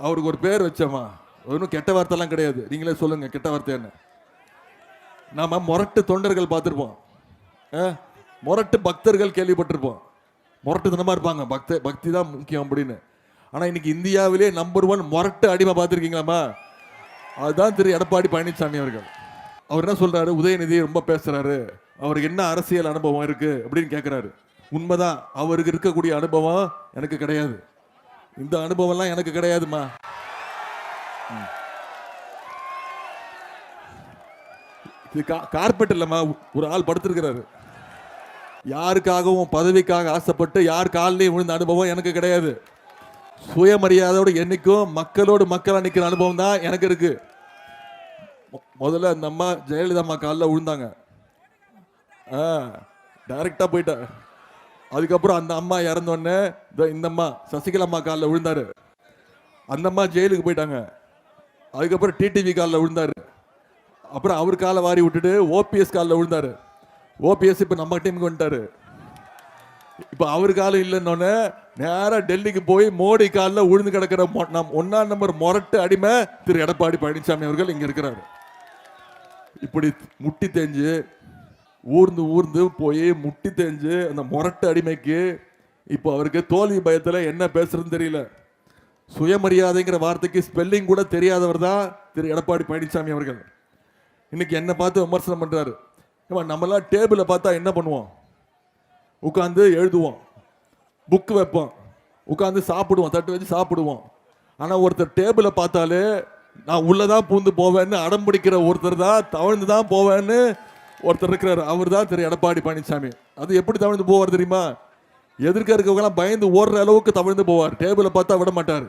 அவருக்கு ஒரு பேர் வச்சோமா, ஒன்றும் கெட்ட வார்த்தைலாம் கிடையாது. நீங்களே சொல்லுங்க கெட்ட வார்த்தை என்ன? நாம முரட்டு தொண்டர்கள் பார்த்துருப்போம், முரட்டு பக்தர்கள் கேள்விப்பட்டிருப்போம். முரட்டுத்தனமா இருப்பாங்க, பக்தி தான் முக்கியம் அப்படின்னு. ஆனா இன்னைக்கு இந்தியாவிலே நம்பர் 1 முரட்டு அடிமை பார்த்துருக்கீங்களாமா? அதுதான் திரு எடப்பாடி பழனிசாமி அவர்கள். அவர் என்ன சொல்றாரு? உதயநிதி ரொம்ப பேசுறாரு, அவருக்கு என்ன அரசியல் அனுபவம் இருக்கு அப்படின்னு கேட்கிறாரு. உண்மைதான், அவருக்கு இருக்கக்கூடிய அனுபவம் எனக்கு கிடையாது. இந்த அனுபவம்லாம் எனக்கு கிடையாதுமா. இது கார்பெட் இல்லம்மா, ஒரு ஆள் படுத்திருக்கிறாரு. யாருக்காகவும் பதவிக்காக ஆசைப்பட்டு யார் காலிலையும் விழுந்த அனுபவம் எனக்கு கிடையாது. சுயமரியாதையோடு என்னைக்கும் மக்களோடு மக்களா நிற்கிற அனுபவம் தான் எனக்கு இருக்கு. முதல்ல அந்த அம்மா ஜெயலலிதா அம்மா காலில் விழுந்தாங்க, டைரக்டா போயிட்டா. அதுக்கப்புறம் அந்த அம்மா இறந்தோடனே இந்த அம்மா சசிகலா அம்மா காலில் விழுந்தாரு. அந்த அம்மா ஜெயிலுக்கு போயிட்டாங்க. அதுக்கப்புறம் டிடிவி காலில் விழுந்தாரு. அப்புறம் அவர் காலை வாரி விட்டுட்டு ஓபிஎஸ் காலில் விழுந்தாரு. ஓபிஎஸ் இப்போ நம்ம டீமுக்கு வந்துட்டாரு. இப்போ அவர் காலம் இல்லைன்னொன்னே நேராக டெல்லிக்கு போய் மோடி காலில் உழுந்து கிடக்கிற நம் 1ஆம் நம்பர் முரட்டு அடிமை திரு எடப்பாடி பழனிசாமி அவர்கள் இங்கே இருக்கிறாரு. இப்படி முட்டி தேஞ்சு ஊர்ந்து ஊர்ந்து போய் முட்டி தேஞ்சு அந்த முரட்டு அடிமைக்கு இப்போ அவருக்கு தோல்வி பயத்தில் என்ன பேசுறதுன்னு தெரியல. சுயமரியாதைங்கிற வார்த்தைக்கு ஸ்பெல்லிங் கூட தெரியாதவர் தான் திரு எடப்பாடி பழனிசாமி அவர்கள். இன்னைக்கு என்ன பார்த்து விமர்சனம் பண்றாரு. நம்மளாம் டேபிளை பார்த்தா என்ன பண்ணுவோம்? உட்காந்து எழுதுவோம், புக்கு வைப்போம், உட்காந்து சாப்பிடுவோம், தட்டு வச்சு சாப்பிடுவோம். ஆனால் ஒருத்தர் டேபிளை பார்த்தாலே நான் உள்ளதான் பூந்து போவேன்னு அடம் பிடிக்கிற ஒருத்தர் தான் தவழ்ந்து தான் போவேன்னு ஒருத்தர் இருக்கிறார். அவர் தான் திரு எடப்பாடி பழனிசாமி. அது எப்படி தவழ்ந்து போவார் தெரியுமா? எதிர்க்க இருக்கவங்களாம் பயந்து ஓடுற அளவுக்கு தவழ்ந்து போவார். டேபிளை பார்த்தா விட மாட்டார்.